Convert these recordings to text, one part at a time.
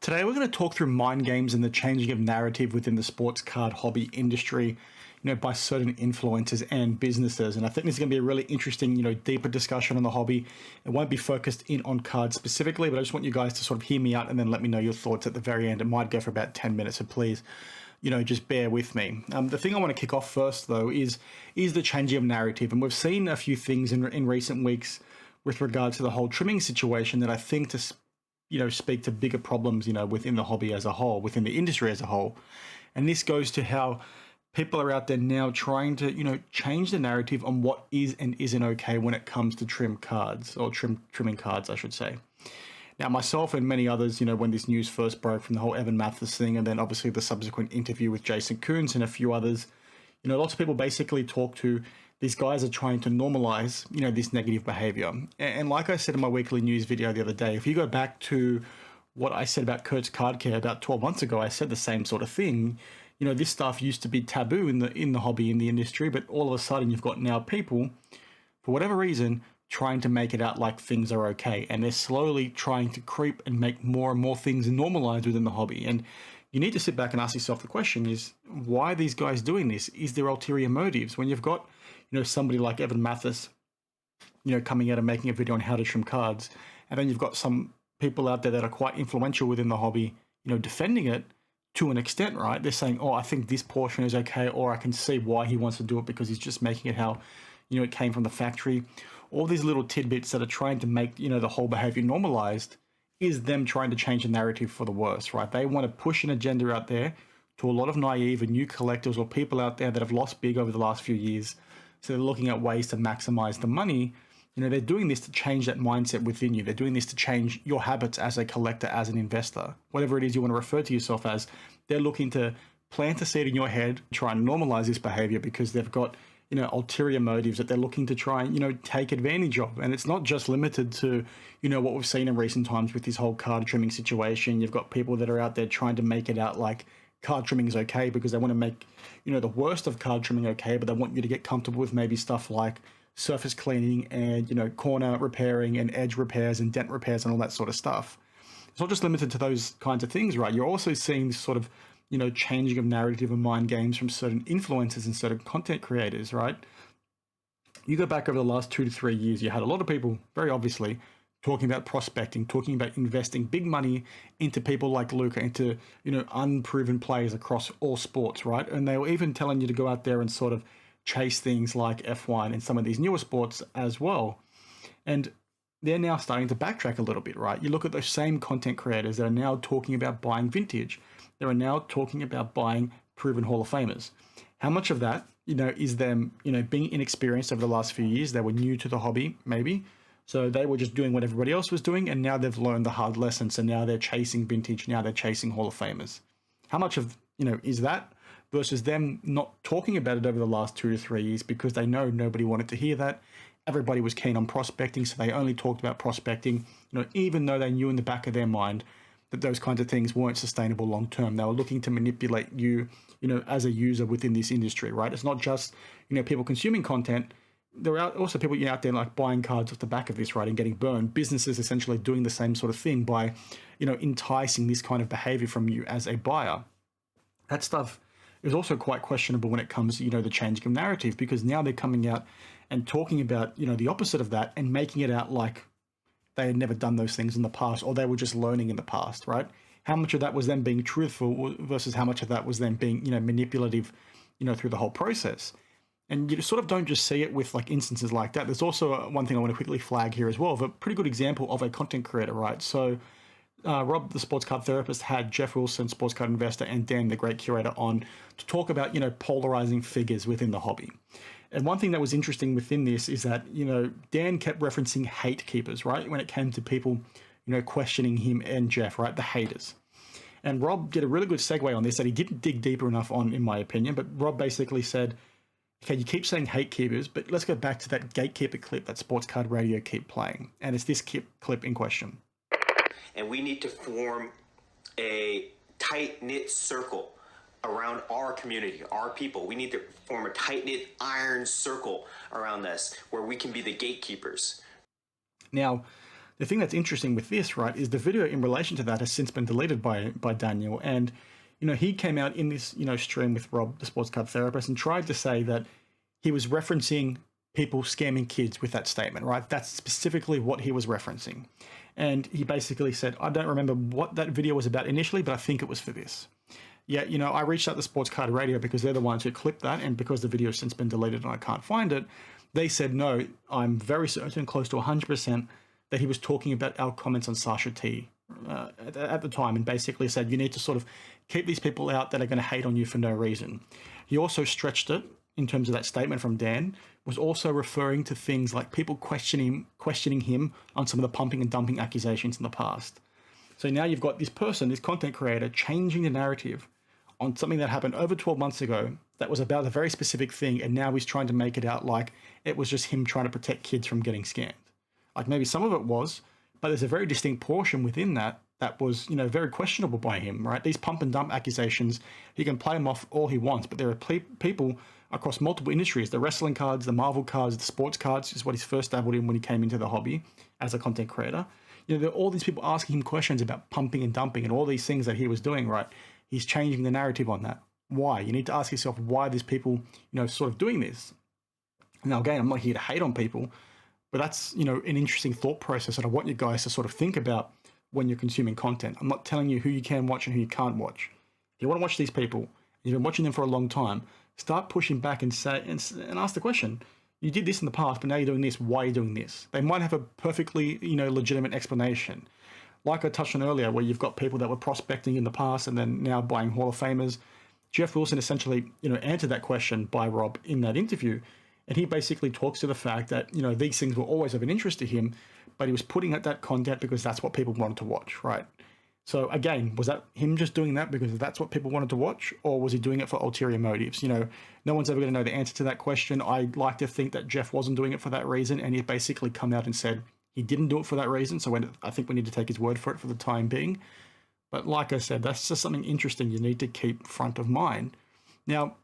Today we're going to talk through mind games and the changing of narrative within the sports card hobby industry, by certain influencers and businesses. And I think this is going to be a really interesting, deeper discussion on the hobby. It won't be focused in on cards specifically, but I just want you guys to sort of hear me out and then let me know your thoughts at the very end. It might go for about 10 minutes, so please, just bear with me. The thing I want to kick off first, though, is the changing of narrative. And we've seen a few things in recent weeks with regard to the whole trimming situation that I think to speak to bigger problems, within the hobby as a whole, within the industry as a whole. And this goes to how people are out there now trying to, change the narrative on what is and isn't okay when it comes to trimming cards, I should say. Now, myself and many others, when this news first broke from the whole Evan Mathis thing, and then obviously the subsequent interview with Jason Koons and a few others, lots of people basically talk to these guys are trying to normalize, this negative behavior. And like I said in my weekly news video the other day, if you go back to what I said about Kurt's Card Care about 12 months ago, I said the same sort of thing. This stuff used to be taboo in the hobby, in the industry, but all of a sudden you've got now people, for whatever reason, trying to make it out like things are okay. And they're slowly trying to creep and make more and more things normalized within the hobby. And you need to sit back and ask yourself the question is, why are these guys doing this? Is there ulterior motives? When you've got, somebody like Evan Mathis, coming out and making a video on how to trim cards, and then you've got some people out there that are quite influential within the hobby, defending it to an extent, right? They're saying, oh, I think this portion is okay, or I can see why he wants to do it because he's just making it how, it came from the factory. All these little tidbits that are trying to make, the whole behavior normalized is them trying to change the narrative for the worse, right? They want to push an agenda out there to a lot of naive and new collectors or people out there that have lost big over the last few years. So they're looking at ways to maximize the money. They're doing this to change that mindset within you. They're doing this to change your habits as a collector, as an investor, whatever it is you want to refer to yourself as. They're looking to plant a seed in your head, try and normalize this behavior because they've got, ulterior motives that they're looking to try and, take advantage of. And it's not just limited to, what we've seen in recent times with this whole card trimming situation. You've got people that are out there trying to make it out like card trimming is okay because they want to make, the worst of card trimming okay, but they want you to get comfortable with maybe stuff like surface cleaning and, corner repairing and edge repairs and dent repairs and all that sort of stuff. It's not just limited to those kinds of things, right? You're also seeing this sort of, changing of narrative and mind games from certain influencers and certain content creators, right? You go back over the last 2 to 3 years, you had a lot of people, very obviously, talking about prospecting, talking about investing big money into people like Luca, into, unproven players across all sports, right? And they were even telling you to go out there and sort of chase things like F1 and some of these newer sports as well. And they're now starting to backtrack a little bit, right? You look at those same content creators that are now talking about buying vintage. They are now talking about buying proven Hall of Famers. How much of that, is them, being inexperienced over the last few years? They were new to the hobby, maybe. So they were just doing what everybody else was doing, and now they've learned the hard lesson. So now they're chasing vintage. Now they're chasing Hall of Famers. How much of, is that versus them not talking about it over the last 2 to 3 years because they know nobody wanted to hear that. Everybody was keen on prospecting, so they only talked about prospecting, even though they knew in the back of their mind that those kinds of things weren't sustainable long term. They were looking to manipulate you, as a user within this industry, right? It's not just, people consuming content. There are also people out there like buying cards off the back of this, right, and getting burned. Businesses essentially doing the same sort of thing by, enticing this kind of behavior from you as a buyer. That stuff is also quite questionable when it comes to, the changing of narrative, because now they're coming out and talking about, the opposite of that and making it out like they had never done those things in the past, or they were just learning in the past, right? How much of that was them being truthful versus how much of that was them being, manipulative, through the whole process. And you sort of don't just see it with like instances like that. There's also one thing I want to quickly flag here as well, of a pretty good example of a content creator, right? So Rob, the sports card therapist, had Jeff Wilson, sports card investor, and Dan, the great curator, on to talk about, polarizing figures within the hobby. And one thing that was interesting within this is that, Dan kept referencing hate keepers, right? When it came to people, questioning him and Jeff, right? The haters. And Rob did a really good segue on this that he didn't dig deeper enough on, in my opinion. But Rob basically said, okay, you keep saying hate keepers, but let's go back to that gatekeeper clip that Sports Card Radio keep playing. And it's this clip in question. And we need to form a tight-knit circle around our community, our people. We need to form a tight-knit iron circle around this where we can be the gatekeepers. Now, the thing that's interesting with this, right, is the video in relation to that has since been deleted by Daniel. And, he came out in this, stream with Rob, the sports card therapist, and tried to say that he was referencing people scamming kids with that statement, right? That's specifically what he was referencing. And he basically said, I don't remember what that video was about initially, but I think it was for this. Yeah, I reached out to Sports Card Radio because they're the ones who clipped that, and because the video has since been deleted and I can't find it, they said, no, I'm very certain, close to 100%, that he was talking about our comments on Sasha T at the time, and basically said, you need to sort of keep these people out that are going to hate on you for no reason. He also stretched it in terms of that statement from Dan, was also referring to things like people questioning him on some of the pumping and dumping accusations in the past. So now you've got this person, this content creator, changing the narrative on something that happened over 12 months ago that was about a very specific thing, and now he's trying to make it out like it was just him trying to protect kids from getting scammed. Like maybe some of it was, but there's a very distinct portion within that was, very questionable by him, right? These pump and dump accusations, he can play them off all he wants, but there are people across multiple industries, the wrestling cards, the Marvel cards, the sports cards, is what he's first dabbled in when he came into the hobby as a content creator. There are all these people asking him questions about pumping and dumping and all these things that he was doing, right? He's changing the narrative on that. Why? You need to ask yourself why these people, sort of doing this. Now, again, I'm not here to hate on people, but that's, an interesting thought process that I want you guys to sort of think about when you're consuming content. I'm not telling you who you can watch and who you can't watch. If you want to watch these people, you've been watching them for a long time, start pushing back and say and ask the question, you did this in the past, but now you're doing this. Why are you doing this? They might have a perfectly, legitimate explanation. Like I touched on earlier, where you've got people that were prospecting in the past and then now buying Hall of Famers. Jeff Wilson essentially, answered that question by Rob in that interview. And he basically talks to the fact that, these things were always of an interest to him, but he was putting out that content because that's what people wanted to watch, right? So again, was that him just doing that because that's what people wanted to watch, or was he doing it for ulterior motives? No one's ever going to know the answer to that question. I like to think that Jeff wasn't doing it for that reason, and he basically come out and said he didn't do it for that reason. So I think we need to take his word for it for the time being. But like I said, that's just something interesting you need to keep front of mind. Now,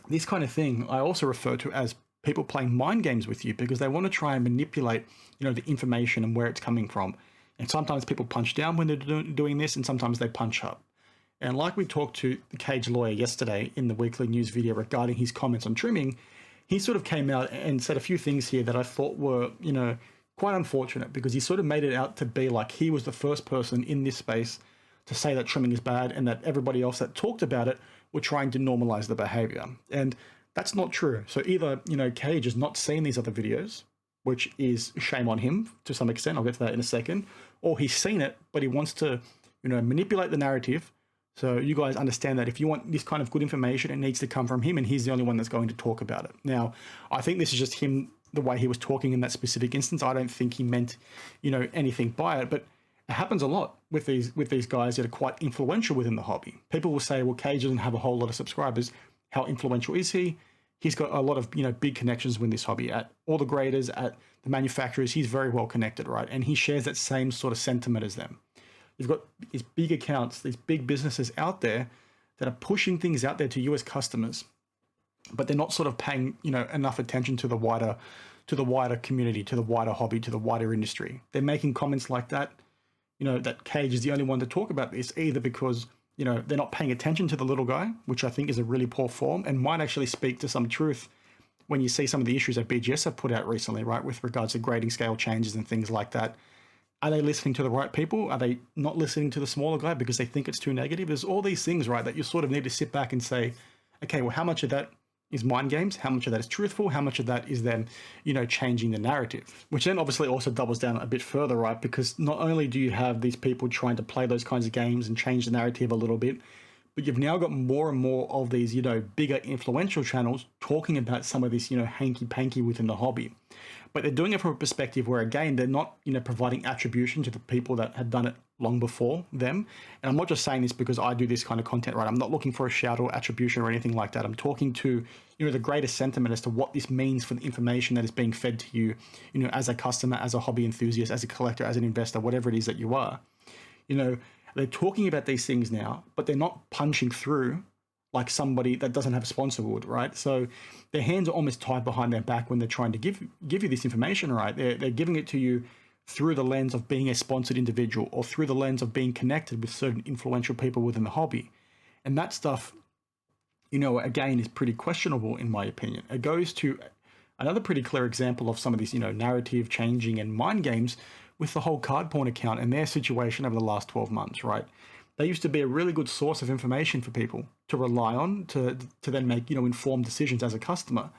this kind of thing I also refer to as people playing mind games with you because they want to try and manipulate, the information and where it's coming from. And sometimes people punch down when they're doing this, and sometimes they punch up. And like we talked to the Cage lawyer yesterday in the weekly news video regarding his comments on trimming, he sort of came out and said a few things here that I thought were, quite unfortunate, because he sort of made it out to be like he was the first person in this space to say that trimming is bad, and that everybody else that talked about it were trying to normalize the behavior. And that's not true. So either, Cage has not seen these other videos, which is shame on him to some extent. I'll get to that in a second. Or he's seen it, but he wants to, manipulate the narrative. So you guys understand that if you want this kind of good information, it needs to come from him, and he's the only one that's going to talk about it. Now, I think this is just him, the way he was talking in that specific instance. I don't think he meant, anything by it, but it happens a lot with these guys that are quite influential within the hobby. People will say, well, Cage doesn't have a whole lot of subscribers. How influential is he? He's got a lot of, big connections with this hobby at all the graders, at the manufacturers. He's very well connected, right? And he shares that same sort of sentiment as them. You've got these big accounts, these big businesses out there that are pushing things out there to you as customers, but they're not sort of paying, enough attention to the wider community, to the wider hobby, to the wider industry. They're making comments like that, that Cage is the only one to talk about this, either because they're not paying attention to the little guy, which I think is a really poor form and might actually speak to some truth when you see some of the issues that BGS have put out recently, right, with regards to grading scale changes and things like that. Are they listening to the right people? Are they not listening to the smaller guy because they think it's too negative? There's all these things, right, that you sort of need to sit back and say, okay, well, how much of that is mind games? How much of that is truthful? How much of that is them, changing the narrative? Which then obviously also doubles down a bit further, right? Because not only do you have these people trying to play those kinds of games and change the narrative a little bit, but you've now got more and more of these, bigger influential channels talking about some of this, hanky panky within the hobby. But they're doing it from a perspective where, again, they're not, providing attribution to the people that had done it long before them. And I'm not just saying this because I do this kind of content, right? I'm not looking for a shout or attribution or anything like that. I'm talking to, the greatest sentiment as to what this means for the information that is being fed to you, as a customer, as a hobby enthusiast, as a collector, as an investor, whatever it is that you are. They're talking about these things now, but they're not punching through like somebody that doesn't have a sponsor would, right? So their hands are almost tied behind their back when they're trying to give you this information, right? They're giving it to you through the lens of being a sponsored individual or through the lens of being connected with certain influential people within the hobby. And that stuff, again, is pretty questionable in my opinion. It goes to another pretty clear example of some of these, narrative changing and mind games with the whole card porn account and their situation over the last 12 months, right? They used to be a really good source of information for people to rely on to then make, informed decisions as a customer.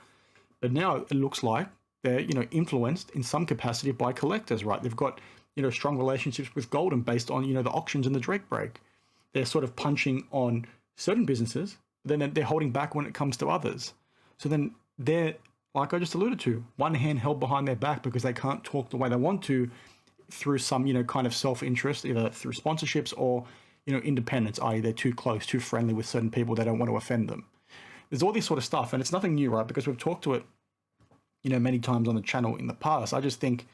But now it looks like they're, influenced in some capacity by collectors, right? They've got, strong relationships with Golden based on, the auctions and the Drake break. They're sort of punching on certain businesses, but then they're holding back when it comes to others. So then they're, like I just alluded to, one hand held behind their back because they can't talk the way they want to through some, kind of self-interest, either through sponsorships or, independence, i.e. they're too close, too friendly with certain people, they don't want to offend them. There's all this sort of stuff, and it's nothing new, right? Because we've talked to it, many times on the channel in the past. I just think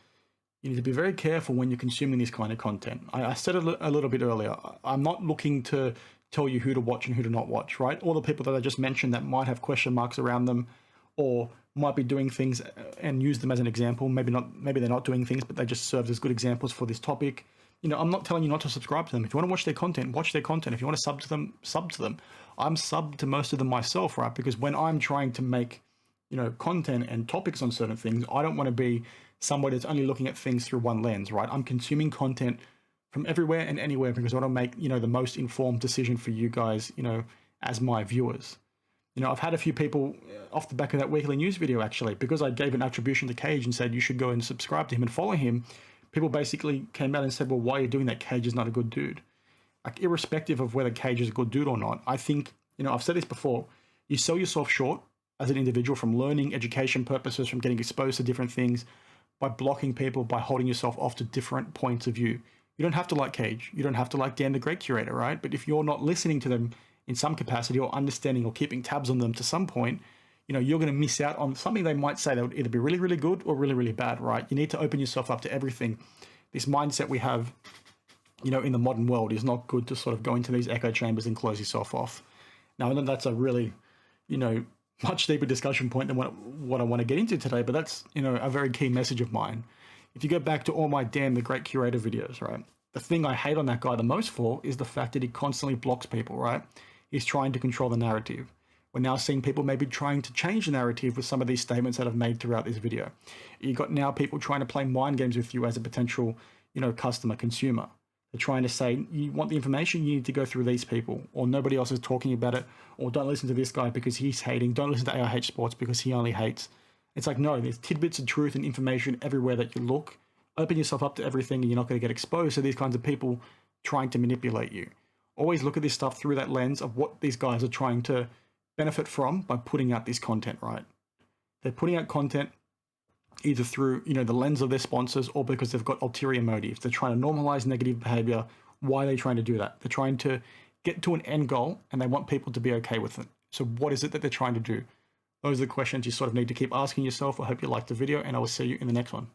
you need to be very careful when you're consuming this kind of content. I said it a little bit earlier. I'm not looking to tell you who to watch and who to not watch, right? All the people that I just mentioned that might have question marks around them or might be doing things and use them as an example. Maybe they're not doing things, but they just serve as good examples for this topic. I'm not telling you not to subscribe to them. If you want to watch their content, watch their content. If you want to sub to them, sub to them. I'm subbed to most of them myself, right? Because when I'm trying to make, content and topics on certain things, I don't want to be somebody that's only looking at things through one lens, right? I'm consuming content from everywhere and anywhere because I want to make, the most informed decision for you guys, as my viewers. I've had a few people off the back of that weekly news video, actually, because I gave an attribution to Cage and said you should go and subscribe to him and follow him. People basically came out and said, well, why are you doing that? Cage is not a good dude. Like, irrespective of whether Cage is a good dude or not, I think, I've said this before, you sell yourself short as an individual from learning, education purposes, from getting exposed to different things, by blocking people, by holding yourself off to different points of view. You don't have to like Cage. You don't have to like Dan the Great Curator, right? But if you're not listening to them in some capacity or understanding or keeping tabs on them to some point, you're going to miss out on something they might say that would either be really, really good or really, really bad, right? You need to open yourself up to everything. This mindset we have, in the modern world is not good to sort of go into these echo chambers and close yourself off. Now, I know that's a really, much deeper discussion point than what I want to get into today, but that's, a very key message of mine. If you go back to all my Dan the Great Curator videos, right? The thing I hate on that guy the most for is the fact that he constantly blocks people, right? He's trying to control the narrative. We're now seeing people maybe trying to change the narrative with some of these statements that I've made throughout this video. You've got now people trying to play mind games with you as a potential, customer, consumer. They're trying to say, you want the information, you need to go through these people, or nobody else is talking about it, or don't listen to this guy because he's hating, don't listen to AIH Sports because he only hates. It's like, no, there's tidbits of truth and information everywhere that you look. Open yourself up to everything and you're not going to get exposed to these kinds of people trying to manipulate you. Always look at this stuff through that lens of what these guys are trying to benefit from by putting out this content, right? They're putting out content either through, the lens of their sponsors or because they've got ulterior motives. They're trying to normalize negative behavior. Why are they trying to do that? They're trying to get to an end goal and they want people to be okay with it. So what is it that they're trying to do? Those are the questions you sort of need to keep asking yourself. I hope you liked the video and I will see you in the next one.